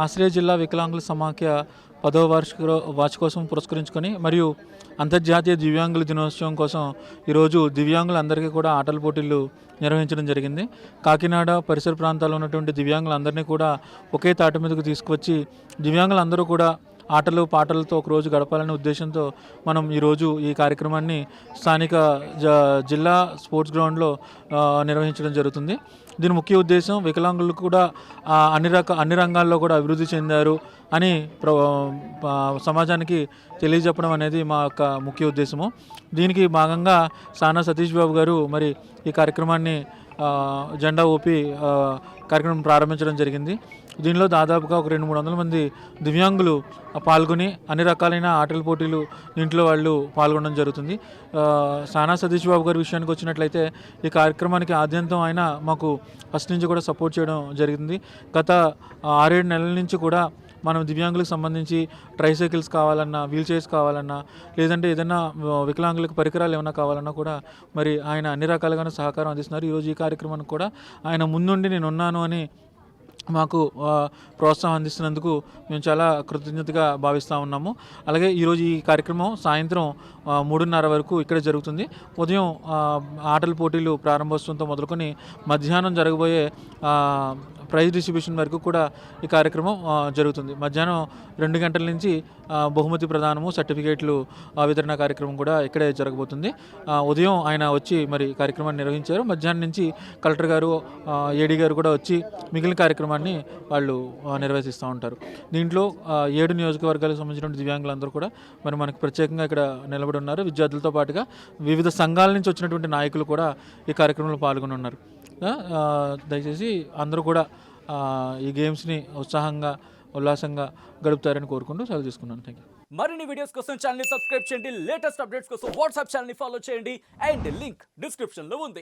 ఆశ్రయ జిల్లా వికలాంగుల సమాఖ్య 10వ వార్షికోత్సవం పురస్కరించుకొని మరియు అంతర్జాతీయ దివ్యాంగుల దినోత్సవం కోసం ఈరోజు దివ్యాంగులందరికీ కూడా ఆటల పోటీలు నిర్వహించడం జరిగింది. కాకినాడ పరిసర ప్రాంతాల్లో ఉన్నటువంటి దివ్యాంగులందరినీ కూడా ఒకే తాటి మీదకు తీసుకువచ్చి దివ్యాంగులందరూ కూడా ఆటలు పాటలతో ఒకరోజు గడపాలనే ఉద్దేశంతో మనం ఈరోజు ఈ కార్యక్రమాన్ని స్థానిక జిల్లా స్పోర్ట్స్ గ్రౌండ్లో నిర్వహించడం జరుగుతుంది. దీని ముఖ్య ఉద్దేశం వికలాంగులు కూడా అన్ని రంగాల్లో కూడా అభివృద్ధి చెందారు అని సమాజానికి తెలియజెప్పడం అనేది మా యొక్క ముఖ్య ఉద్దేశము. దీనికి భాగంగా సానా సతీష్ బాబు గారు మరి ఈ కార్యక్రమాన్ని జెండా ఊపి కార్యక్రమం ప్రారంభించడం జరిగింది. దీనిలో దాదాపుగా ఒక 200-300 మంది దివ్యాంగులు పాల్గొని అన్ని రకాలైన ఆటల పోటీలు దీంట్లో వాళ్ళు పాల్గొనడం జరుగుతుంది. సానా సతీష్ బాబు గారి విషయానికి వచ్చినట్లయితే ఈ కార్యక్రమానికి ఆద్యంతం ఆయన మాకు ఫస్ట్ నుంచి కూడా సపోర్ట్ చేయడం జరిగింది. గత 6-7 నెలల నుంచి కూడా మనం దివ్యాంగులకు సంబంధించి ట్రైసైకిల్స్ కావాలన్నా, వీల్ చైర్స్ కావాలన్నా, లేదంటే ఏదైనా వికలాంగులకు పరికరాలు ఏమైనా కావాలన్నా కూడా మరి ఆయన అన్ని రకాలుగానే సహకారం అందిస్తున్నారు. ఈరోజు ఈ కార్యక్రమానికి కూడా ఆయన ముందుండి నేను ఉన్నాను అని మాకు ప్రోత్సాహం అందిస్తున్నందుకు మేము చాలా కృతజ్ఞతగా భావిస్తూ ఉన్నాము. అలాగే ఈరోజు ఈ కార్యక్రమం సాయంత్రం 3:30 వరకు ఇక్కడే జరుగుతుంది. ఉదయం ఆటల పోటీలు ప్రారంభోత్సవంతో మొదలుకొని మధ్యాహ్నం జరగబోయే ప్రైజ్ డిస్ట్రిబ్యూషన్ వరకు కూడా ఈ కార్యక్రమం జరుగుతుంది. మధ్యాహ్నం 2 గంటల నుంచి బహుమతి ప్రదానము, సర్టిఫికేట్లు వితరణ కార్యక్రమం కూడా ఇక్కడే జరగబోతుంది. ఉదయం ఆయన వచ్చి మరి కార్యక్రమాన్ని నిర్వహించారు. మధ్యాహ్నం నుంచి కలెక్టర్ గారు, ఏడీ గారు కూడా వచ్చి మిగిలిన కార్యక్రమాన్ని వాళ్ళు నిర్వహిస్తూ ఉంటారు. దీంట్లో 7 నియోజకవర్గాలకు సంబంధించిన దివ్యాంగులందరూ కూడా మరి మనకు ప్రత్యేకంగా ఇక్కడ నిలబడి ఉన్నారు. విద్యార్థులతో పాటుగా వివిధ సంఘాల నుంచి వచ్చినటువంటి నాయకులు కూడా ఈ కార్యక్రమంలో పాల్గొని ఉన్నారు. దయచేసి అందరూ కూడా ఈ గేమ్స్ని ఉత్సాహంగా ఉల్లాసంగా గడుపుతారని కోరుకుంటూ సెలవు తీసుకున్నాను. Thank you. మరిన్ని వీడియోస్ కోసం ఛానల్ ని సబ్స్క్రైబ్ చేయండి. లేటెస్ట్ అప్డేట్స్ కోసం వాట్సాప్ ఛానల్ ని ఫాలో చేయండి. అండ్ లింక్ డిస్క్రిప్షన్ లో ఉంది.